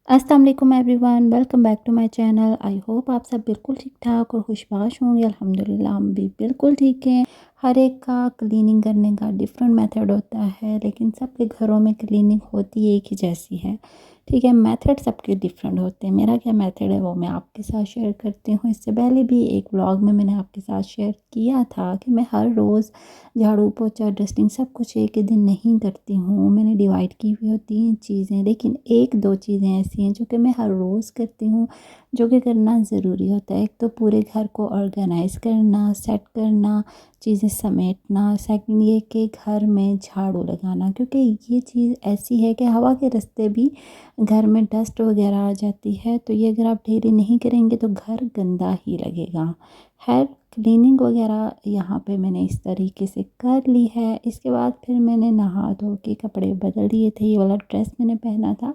अस्सलाम वालेकुम everyone, welcome back to my channel. I hope आप सब बिल्कुल ठीक ठाक और खुशबाश होंगे। अल्हम्दुलिल्लाह हम भी बिल्कुल ठीक हैं। हर एक का क्लीनिंग करने का डिफरेंट मेथड होता है, लेकिन सबके घरों में क्लीनिंग होती एक ही जैसी है। ठीक है, मेथड सबके डिफरेंट होते हैं। मेरा क्या मेथड है वो मैं आपके साथ शेयर करती हूँ। इससे पहले भी एक व्लॉग में मैंने आपके साथ शेयर किया था कि मैं हर रोज़ झाड़ू पोछा डस्टिंग सब कुछ एक ही दिन नहीं करती हूँ। मैंने डिवाइड की हुई होती हैं चीज़ें, लेकिन एक दो चीज़ें ऐसी हैं जो कि मैं हर रोज़ करती हूँ, जो कि करना ज़रूरी होता है। एक तो पूरे घर को ऑर्गेनाइज़ करना, सेट करना, चीज़ें समेटना। सेकंड ये कि घर में झाड़ू लगाना, क्योंकि ये चीज़ ऐसी है कि हवा के रास्ते भी घर में डस्ट वगैरह आ जाती है। तो ये अगर आप डेली नहीं करेंगे तो घर गंदा ही लगेगा। खैर, क्लीनिंग वगैरह यहाँ पे मैंने इस तरीके से कर ली है। इसके बाद फिर मैंने नहा धो के कपड़े बदल दिए थे। ये वाला ड्रेस मैंने पहना था,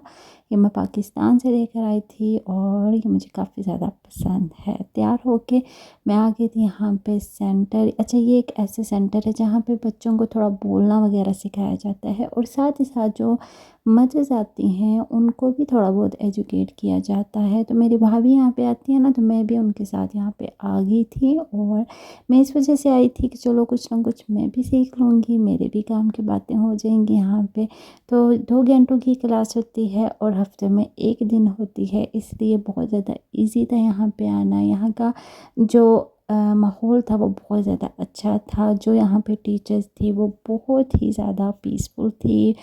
ये मैं पाकिस्तान से लेकर आई थी और ये मुझे काफ़ी ज़्यादा पसंद है। तैयार होके मैं आ गई थी यहाँ पे सेंटर। अच्छा, ये एक ऐसे सेंटर है जहाँ पे बच्चों को थोड़ा बोलना वगैरह सिखाया जाता है और साथ ही साथ जो मदर्स आती हैं उनको भी थोड़ा बहुत एजुकेट किया जाता है। तो मेरी भाभी यहाँ पे आती है ना, तो मैं भी उनके साथ यहाँ पे आ गई थी और मैं इस वजह से आई थी कि चलो कुछ ना कुछ मैं भी सीख लूँगी, मेरे भी काम की बातें हो जाएंगी यहाँ पे। तो 2 घंटों की क्लास होती है और हफ्ते में एक दिन होती है, इसलिए बहुत ज़्यादा इजी था यहाँ पे आना। यहाँ का जो माहौल था वो बहुत ज़्यादा अच्छा था। जो यहाँ पे टीचर्स थी वो बहुत ही ज़्यादा पीसफुल थी,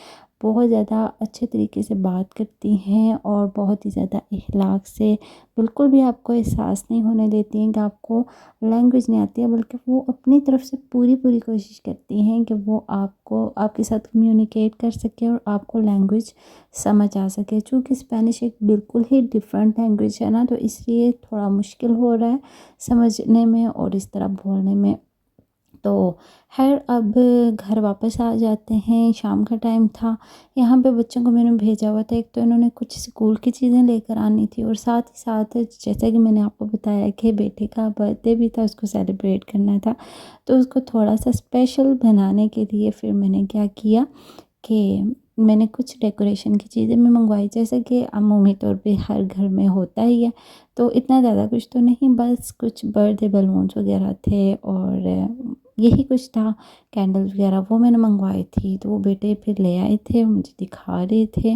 बहुत ज़्यादा अच्छे तरीके से बात करती हैं और बहुत ही ज़्यादा इखलाक से, बिल्कुल भी आपको एहसास नहीं होने देती हैं कि आपको लैंग्वेज नहीं आती है, बल्कि वो अपनी तरफ से पूरी पूरी कोशिश करती हैं कि वो आपको आपके साथ कम्युनिकेट कर सके और आपको लैंग्वेज समझ आ सके। चूँकि स्पेनिश एक बिल्कुल ही डिफरेंट लैंग्वेज है ना, तो इसलिए थोड़ा मुश्किल हो रहा है समझने में और इस तरह बोलने में। तो खैर, अब घर वापस आ जाते हैं। शाम का टाइम था। यहाँ पे बच्चों को मैंने भेजा हुआ था। एक तो इन्होंने कुछ स्कूल की चीज़ें लेकर आनी थी और साथ ही साथ जैसा कि मैंने आपको बताया कि बेटे का बर्थडे भी था, उसको सेलिब्रेट करना था। तो उसको थोड़ा सा स्पेशल बनाने के लिए फिर मैंने क्या किया कि मैंने कुछ डेकोरेशन की चीज़ें मैं मंगवाई, जैसे कि अमूमी तौर पे हर घर में होता ही है। तो इतना ज़्यादा कुछ तो नहीं, बस कुछ बर्थडे बलून्स वगैरह थे और यही कुछ था। कैंडल्स वगैरह वो मैंने मंगवाई थी, तो वो बेटे फिर ले आए थे, मुझे दिखा रहे थे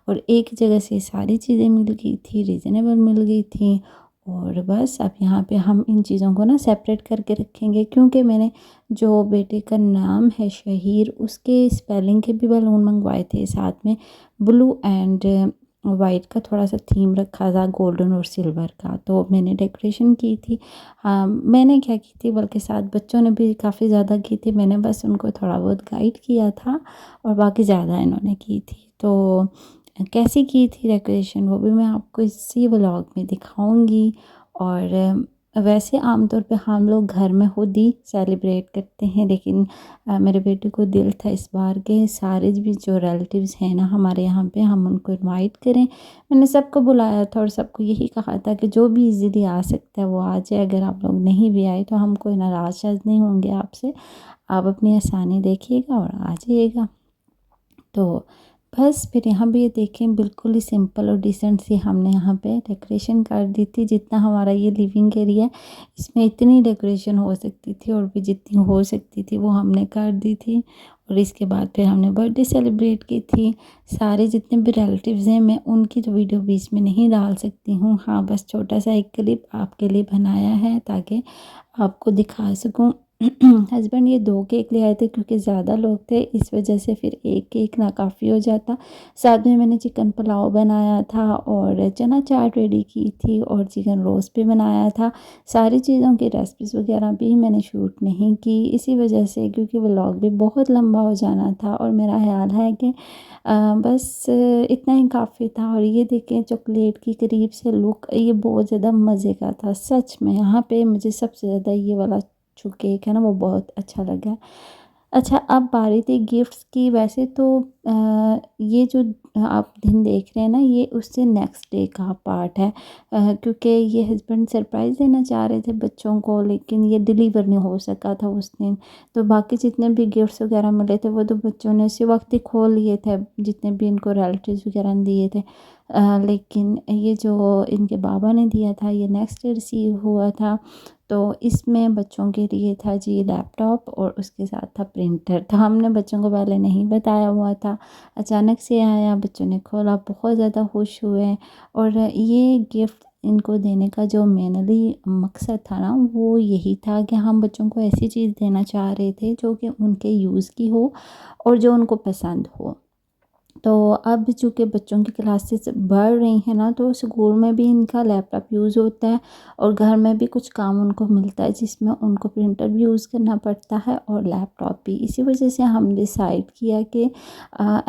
और एक जगह से सारी चीज़ें मिल गई थी, रीज़नेबल मिल गई थी। और बस अब यहाँ पे हम इन चीज़ों को ना सेपरेट करके रखेंगे, क्योंकि मैंने जो बेटे का नाम है शहीर, उसके स्पेलिंग के भी बलून मंगवाए थे साथ में। ब्लू एंड वाइट का थोड़ा सा थीम रखा था, गोल्डन और सिल्वर का। तो मैंने डेकोरेशन की थी। हाँ, मैंने क्या की थी, बल्कि साथ बच्चों ने भी काफ़ी ज़्यादा की थी। मैंने बस उनको थोड़ा बहुत गाइड किया था और बाकी ज़्यादा इन्होंने की थी। तो कैसी की थी डेकोरेशन वो भी मैं आपको इसी व्लॉग में दिखाऊंगी। और वैसे आमतौर पे हम लोग घर में खुद ही सेलिब्रेट करते हैं, लेकिन मेरे बेटे को दिल था इस बार के सारे भी जो रिलेटिव्स हैं ना हमारे यहाँ पे, हम उनको इनवाइट करें। मैंने सबको बुलाया था और सबको यही कहा था कि जो भी इजीली आ सकता है वो आ जाए। अगर आप लोग नहीं भी आए तो हम कोई नाराज़ शाज नहीं होंगे आपसे, आप अपनी आसानी देखिएगा और आ जाइएगा। तो बस फिर यहाँ भी ये देखें, बिल्कुल ही सिंपल और डिसेंट सी हमने यहाँ पे डेकोरेशन कर दी थी। जितना हमारा ये लिविंग एरिया है, इसमें इतनी डेकोरेशन हो सकती थी और भी जितनी हो सकती थी वो हमने कर दी थी। और इसके बाद फिर हमने बर्थडे सेलिब्रेट की थी। सारे जितने भी रिलेटिव्स हैं, मैं उनकी तो वीडियो बीच में नहीं डाल सकती हूँ। हाँ, बस छोटा सा एक क्लिप आपके लिए बनाया है ताकि आपको दिखा सकूँ। हस्बैंड ये 2 केक ले आए थे, क्योंकि ज़्यादा लोग थे इस वजह से फिर एक केक ना काफ़ी हो जाता। साथ में मैंने चिकन पुलाव बनाया था और चना चाट रेडी की थी और चिकन रोस्ट भी बनाया था। सारी चीज़ों की रेसिपीज़ वगैरह भी मैंने शूट नहीं की इसी वजह से, क्योंकि व्लॉग भी बहुत लंबा हो जाना था और मेरा ख्याल है कि बस इतना ही काफ़ी था। और ये देखें चॉकलेट की करीब से लुक, ये बहुत ज़्यादा मज़े का था सच में। यहाँ पे मुझे सबसे ज़्यादा ये वाला जो केक है ना वो बहुत अच्छा लगा। अच्छा, अब बारी थी गिफ्ट्स की। वैसे तो ये जो आप दिन देख रहे हैं ना, ये उससे नेक्स्ट डे का पार्ट है, क्योंकि ये हस्बैंड सरप्राइज़ देना चाह रहे थे बच्चों को, लेकिन ये डिलीवर नहीं हो सका था उस दिन। तो बाकी जितने भी गिफ्ट्स वगैरह मिले थे वो तो बच्चों ने उसी वक्त ही खोल लिए थे, जितने भी इनको रिलेटिव्स वगैरह ने दिए थे। लेकिन ये जो इनके बाबा ने दिया था ये नेक्स्ट डे रिसीव हुआ था। तो इसमें बच्चों के लिए था जी लैपटॉप और उसके साथ था प्रिंटर। तो हमने बच्चों को पहले नहीं बताया हुआ था, अचानक से आया, बच्चों ने खोला, बहुत ज़्यादा खुश हुए। और ये गिफ्ट इनको देने का जो मेनली मकसद था ना, वो यही था कि हम बच्चों को ऐसी चीज़ देना चाह रहे थे जो कि उनके यूज़ की हो और जो उनको पसंद हो। तो अब चूँकि बच्चों की क्लासेस बढ़ रही हैं ना, तो स्कूल में भी इनका लैपटॉप यूज़ होता है और घर में भी कुछ काम उनको मिलता है जिसमें उनको प्रिंटर भी यूज़ करना पड़ता है और लैपटॉप भी। इसी वजह से हम डिसाइड किया कि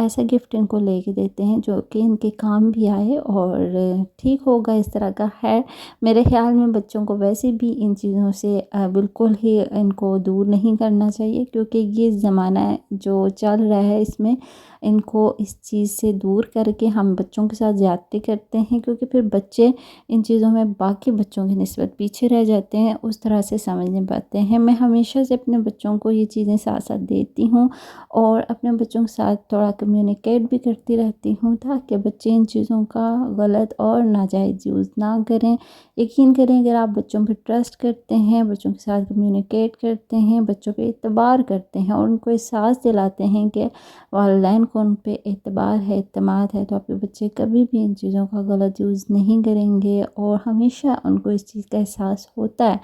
ऐसा गिफ्ट इनको लेके देते हैं जो कि इनके काम भी आए और ठीक होगा इस तरह का है। मेरे ख़्याल में बच्चों को वैसे भी इन चीज़ों से बिल्कुल ही इनको दूर नहीं करना चाहिए, क्योंकि ये ज़माना जो चल रहा है इसमें इनको इस चीज़ से दूर करके हम बच्चों के साथ ज़्यादती करते हैं, क्योंकि फिर बच्चे इन चीज़ों में बाकी बच्चों की निस्बत पीछे रह जाते हैं, उस तरह से समझ नहीं पाते हैं। मैं हमेशा से अपने बच्चों को ये चीज़ें साथ साथ देती हूँ और अपने बच्चों के साथ थोड़ा कम्युनिकेट भी करती रहती हूँ ताकि बच्चे इन चीज़ों का गलत और नाजायज़ यूज़ ना करें। यकीन करें, अगर आप बच्चों पर ट्रस्ट करते हैं, बच्चों के साथ कम्युनिकेट करते हैं, बच्चों पे एतबार करते हैं और उनको एहसास दिलाते हैं कि वालिदैन को उन पे एतबार है, एतमाद है, तो आपके बच्चे कभी भी इन चीज़ों का गलत यूज़ नहीं करेंगे और हमेशा उनको इस चीज़ का एहसास होता है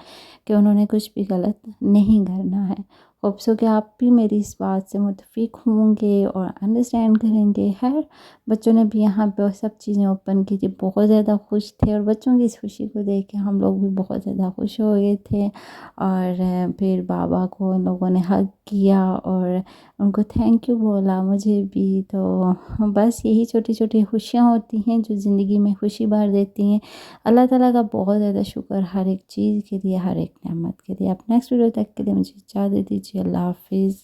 कि उन्होंने कुछ भी गलत नहीं करना है। होप सो कि आप भी मेरी इस बात से मुत्तफ़िक होंगे और अंडरस्टैंड करेंगे। खैर, बच्चों ने भी यहाँ पे सब चीज़ें ओपन की थी, बहुत ज़्यादा खुश थे और बच्चों की इस खुशी को देख के हम लोग भी बहुत ज़्यादा खुश हो गए थे। और फिर बाबा को उन लोगों ने हग किया और उनको थैंक यू बोला, मुझे भी। तो बस यही छोटी छोटी खुशियाँ होती हैं जो ज़िंदगी में खुशी भर देती हैं। अल्लाह ताला का बहुत ज़्यादा शुक्र हर एक चीज़ के लिए, हर एक नेमत के लिए। आप नेक्स्ट वीडियो तक के लिए मुझे इजाज़त दीजिए। अल्लाह हाफ़िज़।